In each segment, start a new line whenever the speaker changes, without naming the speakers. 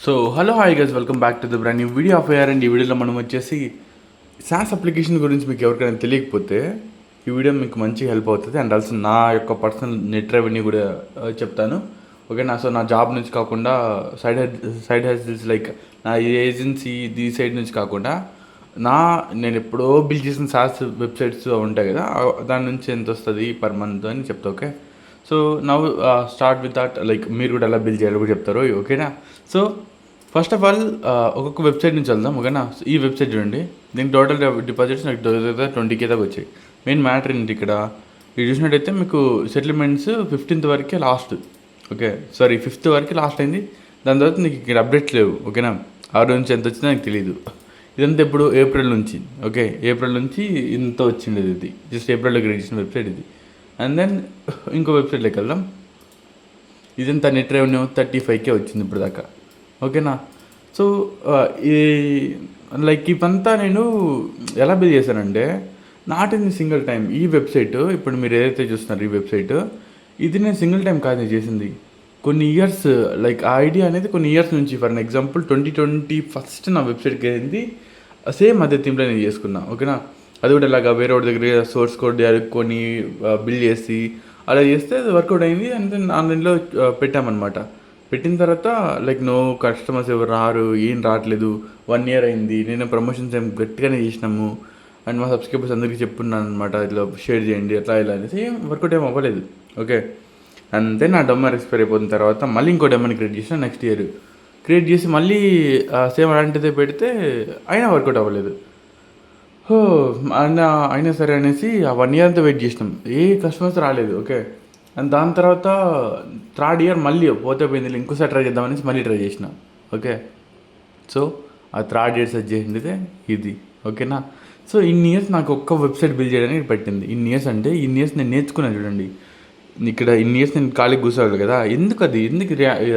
So hello hi guys, welcome back to the brand new video of AR. And ఈ వీడియోలో మనం వచ్చేసి sauce application గురించి మీకు ఎవరికైనా తెలియకపోతే ఈ వీడియో మీకు మంచిగా హెల్ప్ అవుతుంది. అండ్ ఆల్సో నా యొక్క పర్సనల్ నెట్ రెవెన్యూ కూడా చెప్తాను. ఓకేనా? సో నా జాబ్ నుంచి కాకుండా సైడ్ హెల్స్ లైక్ నా ఏజెన్సీ ఈ సైడ్ నుంచి కాకుండా నేను ఎప్పుడో బిల్ చేసిన సాస్ వెబ్సైట్స్ ఉంటాయి కదా, దాని నుంచి ఎంత వస్తుంది పర్ మంత్ అని చెప్తా. Okay, so now start with that. Like మీరు కూడా ఎలా బిల్ చేయాలో కూడా చెప్తారు. ఓకేనా? సో ఫస్ట్ ఆఫ్ ఆల్ ఒక్కొక్క వెబ్సైట్ నుంచి వెళ్దాం. ఓకేనా? ఈ వెబ్సైట్ చూడండి, దీనికి టోటల్ డిపాజిట్స్ నాకు 20K దాకా వచ్చాయి. మెయిన్ మ్యాటర్ ఏంటి ఇక్కడ, ఇది చూసినట్టయితే మీకు సెటిల్మెంట్స్ 15th వరకే లాస్ట్. ఓకే, సారీ 5th వరకు లాస్ట్ అయింది. దాని తర్వాత నీకు ఇక్కడ అప్డేట్స్ లేవు. ఓకేనా? ఆ రోజు నుంచి ఎంత వచ్చిందో నాకు తెలియదు. ఇదంతా ఇప్పుడు ఏప్రిల్ నుంచి. ఓకే, ఏప్రిల్ నుంచి ఇంత వచ్చింది. ఇది జస్ట్ ఏప్రిల్లో క్రియేట్ చేసిన వెబ్సైట్ ఇది. అండ్ దెన్ ఇంకో వెబ్సైట్లోకి వెళ్దాం. ఇదంతా నెట్ రెవెన్యూ 35K వచ్చింది ఇప్పుడు దాకా. ఓకేనా? సో ఈ లైక్ ఇవంతా నేను ఎలా బిల్ చేశానంటే, నాట్ ఇన్ సింగిల్ టైం. ఈ వెబ్సైట్ ఇప్పుడు మీరు ఏదైతే చూస్తున్నారు, ఈ వెబ్సైట్ ఇది నేను సింగిల్ టైం కాదు నేను చేసింది, కొన్ని ఇయర్స్. లైక్ ఆ ఐడియా అనేది కొన్ని ఇయర్స్ నుంచి. ఫర్ అన్ ఎగ్జాంపుల్ 2020 ఫస్ట్ నా వెబ్సైట్కి అయింది సేమ్ అదే థీమ్లో నేను చేసుకున్నా. ఓకేనా? అది కూడా ఇలాగా వేరే వాడి దగ్గర సోర్స్ కోడ్ అడుక్కొని బిల్డ్ చేసి అలా చేస్తే అది వర్కౌట్ అయింది. అండ్ దెన్ ఆన్లైన్లో పెట్టామన్నమాట. పెట్టిన తర్వాత లైక్ నో కస్టమర్స్ ఎవరు రారు, ఏం రావట్లేదు. 1 year అయింది. నేను ప్రమోషన్స్ ఏం గట్టిగానే చేసినాము. అండ్ మా సబ్స్క్రైబర్స్ అందరికీ చెప్పున్నాను అనమాట, ఇట్లా షేర్ చేయండి అట్లా ఇలా అనేసి. ఏం వర్కౌట్ ఏం అవ్వలేదు. ఓకే, అండ్ దెన్ నా డొమ్మర్ ఎక్స్పైర్ అయిపోయిన తర్వాత మళ్ళీ ఇంకో డొమ్మని క్రియేట్ చేసిన నెక్స్ట్ ఇయర్. క్రియేట్ చేసి మళ్ళీ సేమ్ అలాంటిదే పెడితే అయినా వర్కౌట్ అవ్వలేదు. అయినా సరే అనేసి ఆ 1 year అంతా వెయిట్ చేసినాం, ఏ కస్టమర్స్ రాలేదు. ఓకే, అండ్ దాని తర్వాత 3rd year మళ్ళీ పోతే పోయింది, ఇంకోసారి ట్రై చేద్దామనేసి మళ్ళీ ట్రై చేసిన. ఓకే, సో ఆ 3rd year సెట్ చేసింది ఇది. ఓకేనా? సో ఇన్ని ఇయర్స్ నాకు ఒక్క వెబ్సైట్ బిల్డ్ చేయడానికి పెట్టింది. ఇన్ని ఇయర్స్ అంటే ఇన్ని ఇయర్స్ నేను నేర్చుకున్నాను. చూడండి ఇక్కడ ఇన్ని ఇయర్స్ నేను ఖాళీ కూర్చోవాలి కదా, ఎందుకు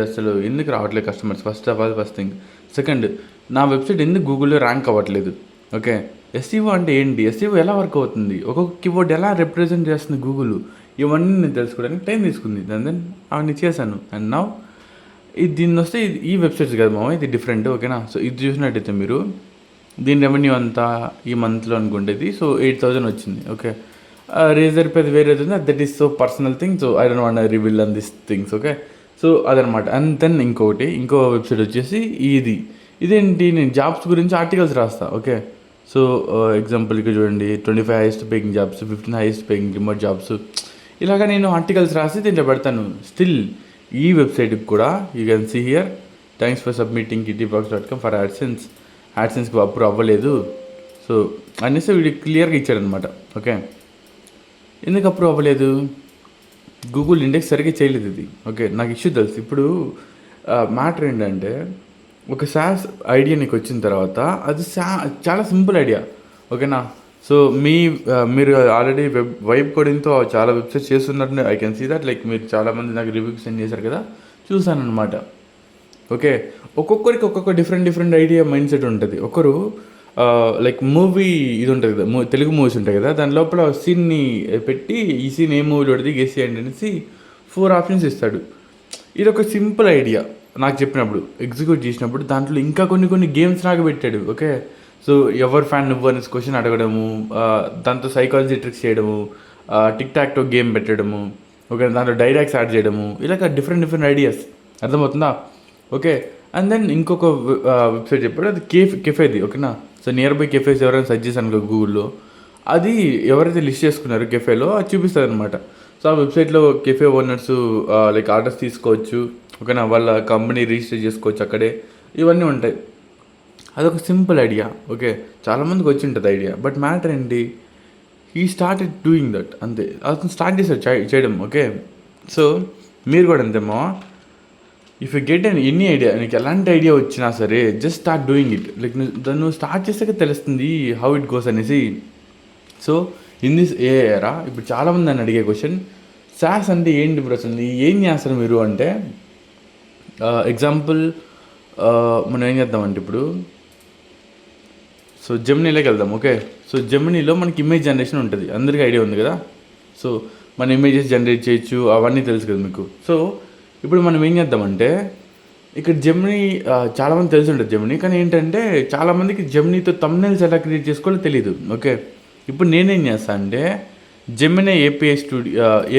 అసలు ఎందుకు రావట్లేదు customers? First of all first thing. Second, నా వెబ్సైట్ ఎందుకు గూగుల్లో ర్యాంక్ అవ్వట్లేదు? ఓకే, ఎస్ఈఓ అంటే ఏంటి, ఎస్ఈఓ ఎలా వర్క్ అవుతుంది, ఒక్కొక్క కీవర్డ్ ఎలా రిప్రజెంట్ చేస్తుంది గూగుల్, ఇవన్నీ నేను తెలుసుకోవడానికి టైం తీసుకుంది. దెన్ అవన్నీ చేశాను. అండ్ నౌ ఇది దీన్ని వస్తే ఈ వెబ్సైట్స్ కదా మామ, ఇది డిఫరెంట్. ఓకేనా? సో ఇది చూసినట్టయితే మీరు దీని రెవెన్యూ అంతా ఈ మంత్లో అనుకుంటేది సో 8,000 వచ్చింది. ఓకే, రేజర్ పెద్ద వేరేది ఉంది, that is so personal thing. So I don't want reveal on this things. Okay, so అదనమాట. అండ్ దెన్ ఇంకో వెబ్సైట్ వచ్చేసి ఇదేంటి, నేను జాబ్స్ గురించి ఆర్టికల్స్ రాస్తా. ఓకే, సో ఎగ్జాంపుల్ ఇక్కడ చూడండి, 25 highest paying jobs, 15 highest paying remote jobs, ఇలాగా నేను ఆర్టికల్స్ రాసి దీంట్లో పెడతాను. స్టిల్ ఈ వెబ్సైట్కి కూడా you can see here, thanks for submitting kittybox.com for యాడ్సెన్స్కి అప్రూవ్ అవ్వలేదు. సో అనేసి వీడు క్లియర్గా ఇచ్చాడనమాట. ఓకే, ఎందుకు అప్రూవ్ అవ్వలేదు? గూగుల్ ఇండెక్స్ సరిగ్గా చేయలేదు ఇది. ఓకే, నాకు ఇష్యూ తెలుసు. ఇప్పుడు మ్యాటర్ ఏంటంటే, ఒక సాస్ ఐడియా నీకు వచ్చిన తర్వాత అది చాలా సింపుల్ ఐడియా. ఓకేనా? సో మీరు ఆల్రెడీ వైబ్ కోడింగ్తో చాలా వెబ్సైట్స్ చేస్తున్నట్టు I can see that. Like మీరు చాలామంది నాకు రివ్యూస్ సెండ్ చేశారు కదా, చూసాను అనమాట. ఓకే, ఒక్కొక్కరికి ఒక్కొక్క డిఫరెంట్ ఐడియా మైండ్ సెట్ ఉంటుంది. ఒకరు లైక్ మూవీ ఇది ఉంటుంది కదా, తెలుగు మూవీస్ ఉంటాయి కదా, దాని లోపల సీన్ని పెట్టి ఈ సీన్ ఏ మూవీలో పడితే గెస్ చేయండి అనేసి 4 ఆప్షన్స్ ఇస్తాడు. ఇది ఒక సింపుల్ ఐడియా నాకు చెప్పినప్పుడు, ఎగ్జిక్యూట్ చేసినప్పుడు దాంట్లో ఇంకా కొన్ని గేమ్స్ నాకు పెట్టాడు. ఓకే, సో ఎవరు ఫ్యాన్ నువ్వు అనేసి క్వశ్చన్ అడగడము, దాంతో సైకాలజీ ట్రిక్స్ చేయడము, టిక్ టాక్టో గేమ్ పెట్టడము, ఓకే, దాంట్లో డైలాగ్స్ యాడ్ చేయడము, ఇలాగ డిఫరెంట్ ఐడియాస్. అర్థమవుతుందా? ఓకే, అండ్ దెన్ ఇంకొక వెబ్సైట్ చెప్పాడు, అది కెఫేది. ఓకేనా? సో నియర్ బై కెఫేస్ ఎవరైనా సర్చ్ చేశాను గూగుల్లో, అది ఎవరైతే లిస్ట్ చేసుకున్నారో కెఫేలో అది చూపిస్తుంది అనమాట. సో ఆ వెబ్సైట్లో కెఫే ఓనర్స్ లైక్ ఆర్డర్స్ తీసుకోవచ్చు. ఓకేనా? వాళ్ళ కంపెనీ రిజిస్టర్ చేసుకోవచ్చు అక్కడే, ఇవన్నీ ఉంటాయి. అదొక సింపుల్ ఐడియా. ఓకే, చాలామందికి వచ్చి ఉంటుంది ఐడియా, బట్ మ్యాటర్ ఏంటి, ఈ స్టార్టెడ్ డూయింగ్ దట్. అంతే, అతను స్టార్ట్ చేశాడు చేయడం. ఓకే, సో మీరు కూడా అంతేమో, if you get any idea, నీకు ఎలాంటి ఐడియా వచ్చినా సరే just start doing it. Like నువ్వు స్టార్ట్ చేసాక తెలుస్తుంది హౌ ఇట్ గోస్ అనేసి. సో ఇన్ దిస్ ఏరా ఇప్పుడు చాలామంది నన్ను అడిగే క్వశ్చన్, సాస్ అంటే ఏంటి బ్రో, అసలు ఏం చేస్తారు మీరు అంటే, ఎగ్జాంపుల్ మనం ఏం చేద్దామంటే ఇప్పుడు సో జెమినీలోకి వెళ్దాం. ఓకే, సో జెమినీలో మనకి ఇమేజ్ జనరేషన్ ఉంటుంది, అందరికీ ఐడియా ఉంది కదా. సో మన ఇమేజెస్ జనరేట్ చేయొచ్చు, అవన్నీ తెలుసు కదా మీకు. సో ఇప్పుడు మనం ఏం చేద్దామంటే, ఇక్కడ జెమినీ చాలామంది తెలిసి ఉంటుంది జెమినీ, కానీ ఏంటంటే చాలామందికి జెమినీతో థంబ్నెయిల్స్ ఎలా క్రియేట్ చేసుకోవాలో తెలియదు. ఓకే, ఇప్పుడు నేనేం చేస్తాను అంటే జెమినీ ఏపీఐ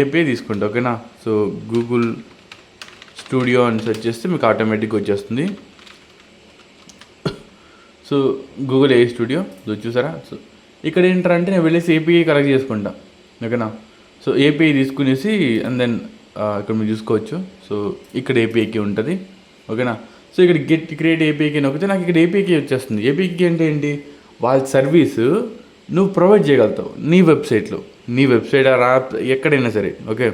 ఏపీఐ తీసుకుంటా. ఓకేనా, సో గూగుల్ స్టూడియో అని సెర్చ్ చేస్తే మీకు ఆటోమేటిక్గా వచ్చేస్తుంది. సో గూగుల్ ఏ స్టూడియో చూసారా. సో ఇక్కడ ఏంటంటే నేను వెళ్ళేసి ఏపీఐ కలెక్ట్ చేసుకుంటా. ఓకేనా, సో ఏపీఐ తీసుకునేసి అండ్ దెన్ ఇక్కడ మీరు చూసుకోవచ్చు. సో ఇక్కడ ఏపీఐకి ఉంటుంది. ఓకేనా, సో ఇక్కడ క్రియేట్ ఏపీఐకి నొక్కితే నాకు ఇక్కడ ఏపీఐకి వచ్చేస్తుంది. ఏపీఐకి అంటే ఏంటి, వాళ్ళ సర్వీసు నువ్వు ప్రొవైడ్ చేయగలుగుతావు నీ వెబ్సైట్లో, నీ వెబ్సైట్ యాప్ ఎక్కడైనా సరే. ఓకే,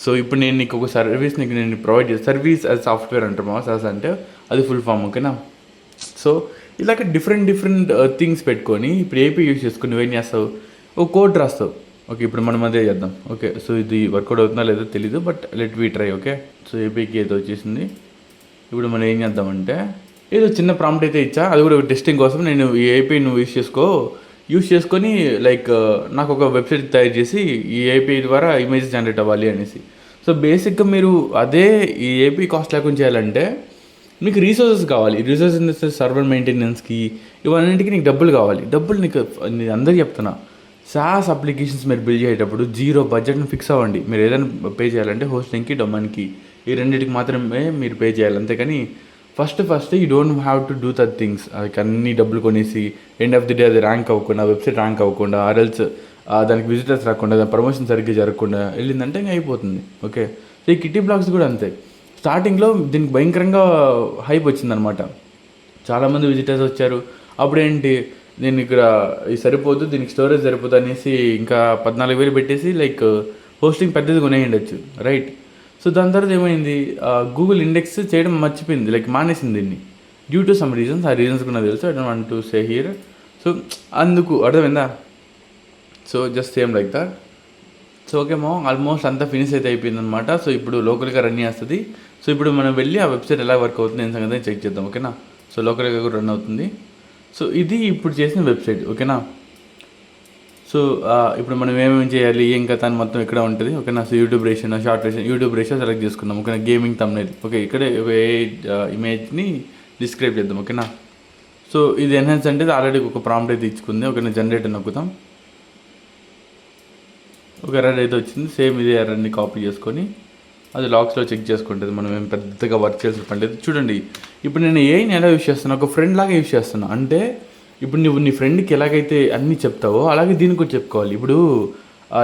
సో ఇప్పుడు నేను నీకు ఒక సర్వీస్ నేను ప్రొవైడ్ చేస్తాను. సర్వీస్ అది సాఫ్ట్వేర్ అంటామా, సాస్ అంటే అది ఫుల్ ఫామ్. ఓకేనా, సో ఇలాగ డిఫరెంట్ థింగ్స్ పెట్టుకొని ఇప్పుడు ఏపీ యూజ్ చేసుకుని నువ్వేం చేస్తావు, ఒక కోడ్ రాస్తావు. ఓకే, ఇప్పుడు మనం అదే చేద్దాం. ఓకే, సో ఇది వర్కౌట్ అవుతుందా లేదో తెలీదు, but let we try. Okay, so ఏపీకి ఏదో వచ్చేసింది. ఇప్పుడు మనం ఏం చేద్దామంటే ఏదో చిన్న ప్రాంప్ట్ అయితే ఇచ్చా, అది కూడా టెస్టింగ్ కోసం. నేను ఈ ఏపీ నువ్వు యూజ్ చేసుకొని లైక్ నాకు ఒక వెబ్సైట్ తయారు చేసి ఈ ఏపీ ద్వారా ఇమేజ్ జనరేట్ అవ్వాలి అనేసి. సో బేసిక్గా మీరు అదే ఈ ఏపీ కాస్ట్ లేకుండా చేయాలంటే మీకు రీసోర్సెస్ కావాలి. Resources in the sense server మెయింటెనెన్స్కి ఇవన్నింటికి నీకు డబ్బులు కావాలి. డబ్బులు నీకు నేను అందరికీ చెప్తున్నా, సాస్ అప్లికేషన్స్ మీరు బిల్డ్ చేసేటప్పుడు జీరో బడ్జెట్ని ఫిక్స్ అవ్వండి. మీరు ఏదైనా పే చేయాలంటే హోస్టింగ్కి, డొమైన్కి, ఈ రెండింటికి మాత్రమే మీరు పే చేయాలి. అంతేకాని first you don't have to do that things. అన్ని డబ్బులు కొనేసి ఎండ్ ఆఫ్ ది డే అది ర్యాంక్ అవ్వకుండా, వెబ్సైట్ ర్యాంక్ అవ్వకుండా, ఆర్ఎల్స్ దానికి విజిటర్స్ రాకుండా, దాని ప్రమోషన్ సరిగ్గా జరగకుండా వెళ్ళిందంటే ఇంకా అయిపోతుంది. ఓకే, సో ఈ కిటీ బ్లాగ్స్ కూడా అంతే. స్టార్టింగ్లో దీనికి భయంకరంగా హైప్ వచ్చిందనమాట. చాలామంది విజిటర్స్ వచ్చారు. అప్పుడేంటి, నేను ఇక్కడ ఇది సరిపోదు, దీనికి స్టోరేజ్ సరిపోదు అనేసి ఇంకా 14,000 పెట్టేసి లైక్ హోస్టింగ్ పెద్దది కొనేయండొచ్చు, రైట్. సో దాని తర్వాత ఏమైంది, గూగుల్ ఇండెక్స్ చేయడం మర్చిపోయింది, లైక్ మానేసింది దీన్ని డ్యూ టు సమ్ రీజన్స్. ఆ రీజన్స్ కూడా నాకు తెలుసు, I don't want to say here. So అందుకు అర్థమైందా. So just same like that. So ఓకేమో ఆల్మోస్ట్ అంతా ఫినిష్ అయితే అయిపోయింది అనమాట. సో ఇప్పుడు లోకల్గా రన్ చేస్తుంది. సో ఇప్పుడు మనం వెళ్ళి ఆ వెబ్సైట్ ఎలా వర్క్ అవుతుంది ఏం సంగతి చెక్ చేద్దాం. ఓకేనా, సో లోకల్గా కూడా రన్ అవుతుంది. సో ఇది ఇప్పుడు చేసిన వెబ్సైట్. ఓకేనా, సో ఇప్పుడు మనం ఏమేమి చేయాలి ఏం కథ అని మొత్తం ఇక్కడ ఉంటుంది. ఓకేనా, so YouTube ration, short ration, YouTube ration select చేసుకుందాం. ఓకేనా, గేమింగ్ థంబ్నెయిల్. ఓకే, ఇక్కడే ఇమేజ్ని డిస్క్రైబ్ చేద్దాం. ఓకేనా, సో ఇది ఎన్హాన్స్ అంటే ఆల్రెడీ ఒక ప్రాంప్ట్ అయితే ఇచ్చుకుంది. ఓకేనా, జనరేట్ నొక్కుతాం. ఒక ఎర్రర్ అయితే వచ్చింది. సేమ్ ఇదే ఎర్రర్ని కాపీ చేసుకొని అది లాక్స్లో చెక్ చేసుకుంటుంది. మనం ఏం పెద్దగా వర్క్ చేయాల్సిన పని లేదు. చూడండి, ఇప్పుడు నేను ఏఐని ఎలా యూజ్ చేస్తున్నా, ఒక ఫ్రెండ్ లాగా యూజ్ చేస్తున్నా. అంటే ఇప్పుడు నువ్వు నీ ఫ్రెండ్కి ఎలాగైతే అన్నీ చెప్తావో అలాగే దీనికి కూడా చెప్పుకోవాలి. ఇప్పుడు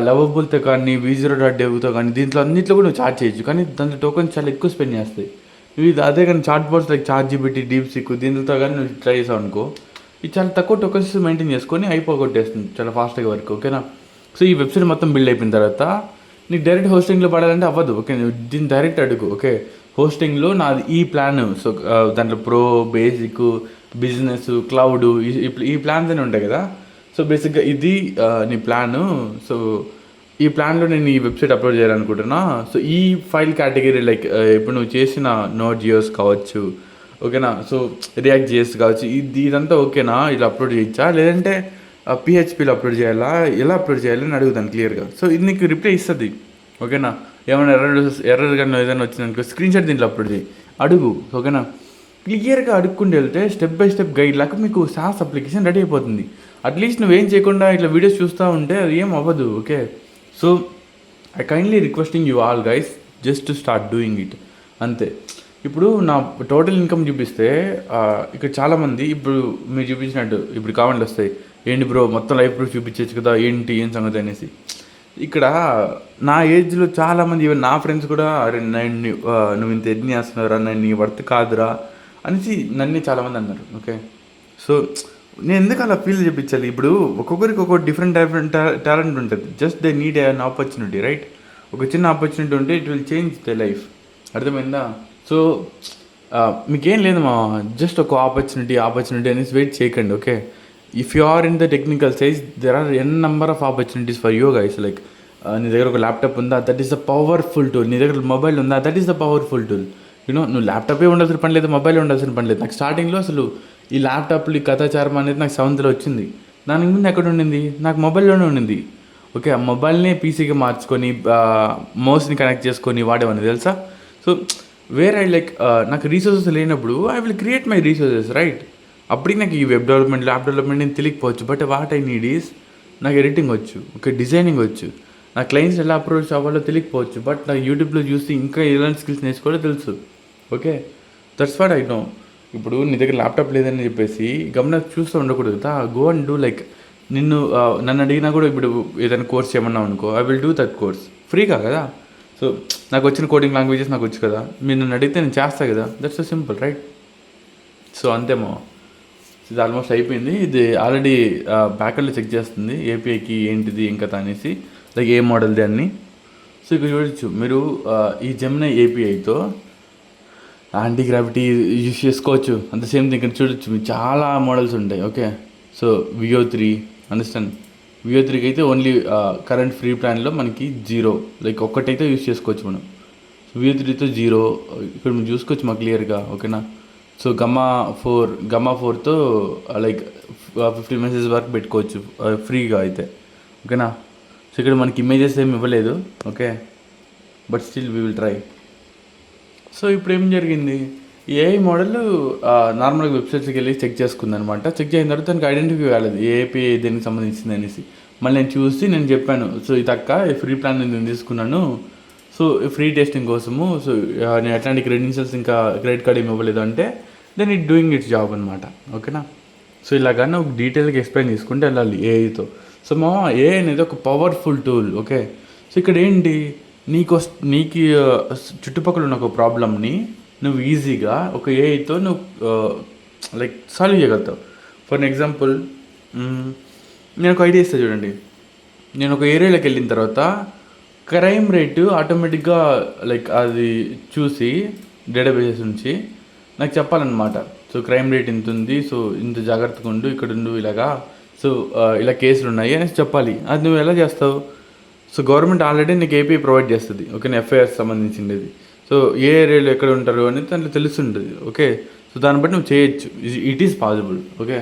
లవబుల్తో కానీ, V0.devతో కానీ దీంట్లో అన్నింటిలో కూడా నువ్వు చార్జ్ చేయొచ్చు, కానీ దాంట్లో టోకెన్స్ చాలా ఎక్కువ స్పెండ్ చేస్తాయి. నువ్వు ఇది అదే కానీ chat bots like ChatGPT, DeepSeek దీంతో కానీ నువ్వు ట్రై చేసావు అనుకో, ఇది చాలా తక్కువ టోకెన్స్ మెయింటైన్ చేసుకొని అయిపోగొట్టేస్తుంది చాలా ఫాస్ట్గా వర్క్. ఓకేనా, సో ఈ వెబ్సైట్ మొత్తం బిల్డ్ అయిపోయిన తర్వాత నీకు డైరెక్ట్ హోస్టింగ్లో పడాలంటే అవ్వదు. ఓకే, దీన్ని డైరెక్ట్ అడుగు. ఓకే, హోస్టింగ్లో నాది ఈ ప్లాన్. సో దాంట్లో ప్రో, బేసిక్, బిజినెస్, క్లౌడ్ ఈ ప్లాన్స్ అని ఉంటాయి కదా. సో బేసిక్గా ఇది నీ ప్లాను. సో ఈ ప్లాన్లో నేను ఈ వెబ్సైట్ అప్లోడ్ చేయాలనుకుంటున్నా. సో ఈ ఫైల్ కేటగిరీ లైక్ ఇప్పుడు నువ్వు చేసిన Node.js కావచ్చు, ఓకేనా, సో React.js కావచ్చు, ఇదంతా ఓకేనా, ఇలా అప్లోడ్ చేయొచ్చా, లేదంటే PHPలో అప్లోడ్ చేయాలా, ఎలా అప్లోడ్ చేయాలి అని అడుగుతాను క్లియర్గా. సో ఇది నీకు రిప్లై ఇస్తుంది. ఓకేనా, ఏమైనా ఎర్రర్ కానీ ఏదైనా వచ్చిందనుకో స్క్రీన్షాట్ దీంట్లో అప్లోడ్ చేయి, అడుగు. ఓకేనా, క్లియర్గా అడుక్కుంటూ వెళ్తే స్టెప్ బై స్టెప్ గైడ్ లాగా మీకు SaaS అప్లికేషన్ రెడీ అయిపోతుంది. అట్లీస్ట్ నువ్వేం చేయకుండా ఇట్లా వీడియోస్ చూస్తూ ఉంటే అది ఏం అవ్వదు. Okay, so I kindly requesting you all guys just to start doing it, అంతే. ఇప్పుడు నా టోటల్ ఇన్కమ్ చూపిస్తే ఇక్కడ చాలామంది ఇప్పుడు మీరు చూపించినట్టు ఇప్పుడు కామెంట్లు వస్తాయి, ఏంటి బ్రో మొత్తం లైఫ్ ప్రూఫ్ చూపించచ్చు కదా, ఏంటి ఏం సంగతి అనేసి. ఇక్కడ నా ఏజ్లో చాలామంది ఈవెన్ నా ఫ్రెండ్స్ కూడా అరే నువ్వు ఇంత ఎన్ని చేస్తున్నారా, నేను నీ వర్త్ కాదురా అనేసి నన్ను చాలామంది అన్నారు. ఓకే, సో నేను ఎందుకు అలా ఫీల్ చేయించాలి. ఇప్పుడు ఒక్కొక్కరికి ఒక్కొక్క డిఫరెంట్ టాలెంట్ ఉంటుంది. Just they need an opportunity, right. ఒక చిన్న ఆపర్చునిటీ ఉంటే it will change the life, అర్థమైందా. సో మీకేం లేదు మా జస్ట్ ఒక ఆపర్చునిటీ అనేసి వెయిట్ చేయకండి. Okay, if you are in the technical side there are n number of opportunities for you guys. Like నీ దగ్గర ఒక ల్యాప్టాప్ ఉందా, that is the powerful tool. నీ దగ్గర మొబైల్ ఉందా, that is the powerful tool. నువ్వు ల్యాప్టాపే ఉండాల్సిన పని లేదు, మొబైల్ ఉండాల్సిన పని లేదు. నాకు స్టార్టింగ్లో అసలు ఈ ల్యాప్టాప్లు, ఈ కథాచారం అనేది నాకు 7th వచ్చింది. దానికి ముందు ఎక్కడ ఉండింది, నాకు మొబైల్లోనే ఉండింది. ఓకే, ఆ మొబైల్ని పీసీగా మార్చుకొని మౌస్ని కనెక్ట్ చేసుకొని వాడేవాడిని తెలుసా. సో వేర్ ఐ లైక్ నాకు రీసోర్సెస్ లేనప్పుడు I will create my resources, right? అప్పటికి నాకు ఈ వెబ్ డెవలప్మెంట్, ల్యాప్ డెవలప్మెంట్ నేను తెలియకపోవచ్చు, but what I need is నాకు ఎడిటింగ్ వచ్చు, ఓకే, డిజైనింగ్ వచ్చు. నా క్లయింట్స్ ఎలా అప్రోచ్ అవ్వాలో తెలియకపోవచ్చు, బట్ నాకు యూట్యూబ్లో చూసి ఇంకా ఎలాంటి స్కిల్స్ నేర్చుకోవాలో తెలుసు, okay. That's what I know. ఇప్పుడు నీ దగ్గర ల్యాప్టాప్ లేదని చెప్పేసి గమన చూస్తూ ఉండకూడదు కదా. Go and do. లైక్ నన్ను అడిగినా కూడా ఇప్పుడు ఏదైనా కోర్స్ చేయమన్నావు అనుకో, I will do that course ఫ్రీగా కదా. సో నాకు వచ్చిన కోడింగ్ లాంగ్వేజెస్ నాకు వచ్చు కదా, మీరు నన్ను అడిగితే నేను చేస్తాను కదా. That's so simple, right? So అంతేమో, ఇది ఆల్మోస్ట్ అయిపోయింది. ఇది ఆల్రెడీ బ్యాకెండ్లో చెక్ చేస్తుంది ఏపీఐకి ఏంటిది ఇంకా అనేసి, లైక్ ఏ మోడల్ది అన్నీ. సో ఇక్కడ చూడొచ్చు మీరు, ఈ జెమినీ ఏపీఐతో యాంటీ గ్రావిటీ యూస్ చేసుకోవచ్చు. అంత సేమ్ థింగ్ ఇక్కడ చూడొచ్చు, మీకు చాలా మోడల్స్ ఉంటాయి, ఓకే. సో VO3 అండర్స్టాండ్, VO3కి అయితే ఓన్లీ కరెంట్ ఫ్రీ ప్లాన్లో మనకి 0, లైక్ ఒక్కటైతే యూస్ చేసుకోవచ్చు మనం. VO3తో 0 ఇక్కడ మీరు చూసుకోవచ్చు మాకు క్లియర్గా, ఓకేనా. సో గమ్మా ఫోర్తో లైక్ 50 మెసేజ్ వరకు పెట్టుకోవచ్చు ఫ్రీగా అయితే, ఓకేనా. సో ఇక్కడ మనకి ఇమేజెస్ ఏమి ఇవ్వలేదు, okay, but still we will try. So ఇప్పుడు ఏం జరిగింది, ఏఐ మోడల్ నార్మల్గా వెబ్సైట్స్కి వెళ్ళి చెక్ చేసుకుంది అనమాట. చెక్ చేసిన తర్వాత దానికి ఐడెంటిఫై కాలేదు ఏపీ దేనికి సంబంధించింది అనేసి. మళ్ళీ నేను చెప్పాను, సో ఇది అక్క ఫ్రీ ప్లాన్ నేను తీసుకున్నాను, సో ఫ్రీ టెస్టింగ్ కోసము, సో నేను ఎట్లాంటి క్రెడెన్షియల్స్ ఇంకా క్రెడిట్ కార్డ్ ఏమి ఇవ్వలేదు అంటే, then it doing its job అనమాట, ఓకేనా. సో ఇలాగన్నా ఒక డీటెయిల్గా ఎక్స్ప్లెయిన్ చేసుకుంటే వెళ్ళాలి ఏఐతో. సో ఏఐ అనేది ఒక పవర్ఫుల్ టూల్, ఓకే. సో ఇక్కడ ఏంటి, నీకు చుట్టుపక్కల ఉన్న ఒక ప్రాబ్లమ్ని నువ్వు ఈజీగా ఒక ఏఐతో నువ్వు లైక్ సాల్వ్ చేయగలుగుతావు. ఫర్ ఎగ్జాంపుల్, నేను ఒక ఐడియా ఇస్తాను చూడండి. నేను ఒక ఏరియాలోకి వెళ్ళిన తర్వాత క్రైమ్ రేటు ఆటోమేటిక్గా లైక్ అది చూసి డేటాబేసెస్ నుంచి నాకు చెప్పాలన్నమాట. సో క్రైమ్ రేట్ ఇంత ఉంది, సో ఇంత జాగ్రత్తగా ఉండు, ఇక్కడ ఉండు, ఇలాగా, సో ఇలా కేసులు ఉన్నాయి అనేసి చెప్పాలి. అది నువ్వు ఎలా చేస్తావు? సో గవర్నమెంట్ ఆల్రెడీ నీకు ఏపీ ప్రొవైడ్ చేస్తుంది, ఓకే, ఎఫ్ఐఆర్స్ సంబంధించింది. సో ఏ ఏరియాలో ఎక్కడ ఉంటారు అనేది దాంట్లో తెలుస్తుంటుంది, ఓకే. సో దాన్ని బట్టి నువ్వు చేయొచ్చు, ఇట్ ఈస్ పాసిబుల్, ఓకే.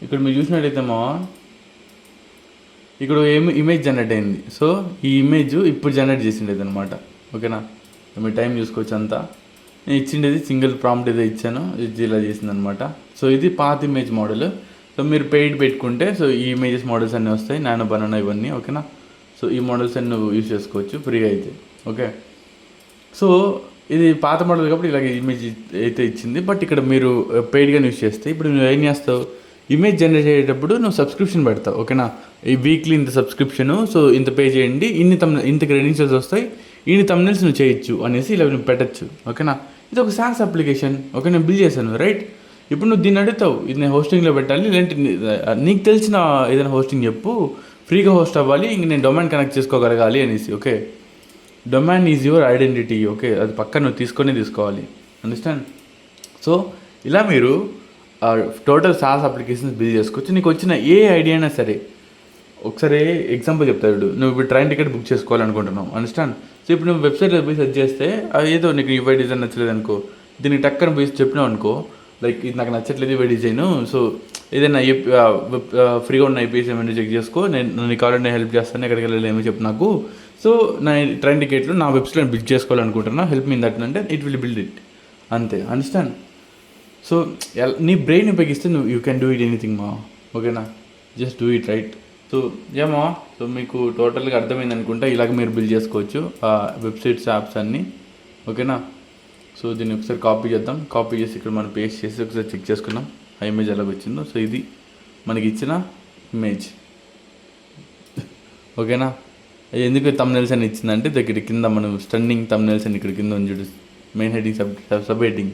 ఇక్కడ మీరు చూసినట్టయితే ఇక్కడ ఇమేజ్ జనరేట్ అయింది. సో ఈ ఇమేజ్ ఇప్పుడు జనరేట్ చేసిండేది అనమాట, ఓకేనా. మీరు టైం చూసుకోవచ్చు అంతా. నేను ఇచ్చిండేది సింగిల్ ప్రాంప్ట్ ఏదో ఇచ్చాను, ఇది ఇలా చేసింది అనమాట. సో ఇది పాత ఇమేజ్ మోడల్. సో మీరు పెయిడ్ పెట్టుకుంటే సో ఈ ఇమేజెస్ మోడల్స్ అన్నీ వస్తాయి, నానో బనానా ఇవన్నీ, ఓకేనా. సో ఈ మోడల్స్ అన్నీ నువ్వు యూజ్ చేసుకోవచ్చు ఫ్రీగా అయితే, ఓకే. సో ఇది పాత మోడల్ కాబట్టి ఇలాగ ఇమేజ్ అయితే ఇచ్చింది, బట్ ఇక్కడ మీరు పెయిడ్గా యూజ్ చేస్తే ఇప్పుడు నువ్వు ఏం చేస్తావు, ఇమేజ్ జనరేట్ అయ్యేటప్పుడు నువ్వు సబ్స్క్రిప్షన్ పెడతావు, ఓకేనా. ఈ వీక్లీ ఇంత సబ్స్క్రిప్షను, సో ఇంత పే చేయండి, ఇంత క్రెడెన్షియల్స్ వస్తాయి, ఇన్ని తమ్నెల్స్ నువ్వు చేయొచ్చు అనేసి ఇలా నువ్వు పెట్టచ్చు, ఓకేనా. ఇది ఒక SaaS అప్లికేషన్, ఓకే, నేను బిల్డ్ చేశాను, రైట్. ఇప్పుడు నువ్వు దీన్ని అడుగుతావు, ఇది నేను హోస్టింగ్లో పెట్టాలి, లేదంటే నీకు తెలిసిన ఏదైనా హోస్టింగ్ చెప్పు, ఫ్రీగా హోస్ట్ అవ్వాలి, ఇంక నేను డొమైన్ కనెక్ట్ చేసుకోగలగాలి అనేసి, okay. Domain is your identity, okay, అది పక్క నువ్వు తీసుకోవాలి, అండర్స్టాండ్. సో ఇలా మీరు టోటల్ SaaS అప్లికేషన్స్ బిల్డ్ చేసుకోవచ్చు. నీకు వచ్చిన ఏ ఐడియా అయినా సరే, ఒకసారి ఎగ్జాంపుల్ చెప్తాడు, నువ్వు ఇప్పుడు ట్రైన్ టికెట్ బుక్ చేసుకోవాలనుకుంటున్నావు, అండర్స్టాండ్. సో ఇప్పుడు నువ్వు వెబ్సైట్లో పోయి సెర్చ్ చేస్తే ఏదో నీకు యూఐ డిజైన్ నచ్చలేదు అనుకో, దీనికి టక్కన పోయి చెప్పినావు అనుకో, లైక్ ఇది నాకు నచ్చట్లేదు యూఐ డిజైను, సో ఏదైనా ఫ్రీగా ఉన్న ఐపీఎస్ ఏమైనా చెక్ చేసుకో, నేను కావాలంటే నేను హెల్ప్ చేస్తాను, ఎక్కడికి వెళ్ళాలి ఏమో చెప్పు నాకు. సో నా ట్రైన్ టికెట్లు నా వెబ్సైట్లో బిల్డ్ చేసుకోవాలనుకుంటున్నా, హెల్ప్ మీ దట్ అంటే ఇట్ విల్ బిల్డ్ ఇట్, అంతే, అండర్స్టాండ్. సో నీ బ్రెయిన్ ఉపయోగిస్తే నువ్వు you can do it anything ఓకేనా, just do it, right. So so మీకు టోటల్గా అర్థమైంది అనుకుంటా, ఇలాగ మీరు బిల్డ్ చేసుకోవచ్చు వెబ్సైట్స్, యాప్స్ అన్నీ, ఓకేనా. సో దీన్ని ఒకసారి కాపీ చేద్దాం, కాపీ చేసి ఇక్కడ మనం పేస్ట్ చేసి ఒకసారి చెక్ చేసుకున్నాం ఆ ఇమేజ్ ఎలా వచ్చిందో. సో ఇది మనకి ఇచ్చిన ఇమేజ్, ఓకేనా. ఎందుకు తమ్నెల్స్ అని ఇచ్చిందంటే దగ్గర కింద మనం స్టన్నింగ్ తమ్నెల్స్ అని ఇక్కడ కింద ఉంచుడు, main heading, sub heading,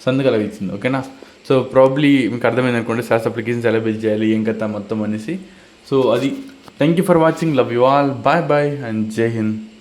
so అందుకు అలా ఇచ్చింది, ఓకేనా. సో ప్రాబ్లీ మీకు అర్థమైంది అనుకోండి SaaS అప్లికేషన్స్ ఎలా బిల్డ్ చేయాలి ఏం కథ మొత్తం అనేసి. సో అది, thank you for watching, love you all, bye bye and జై హింద్.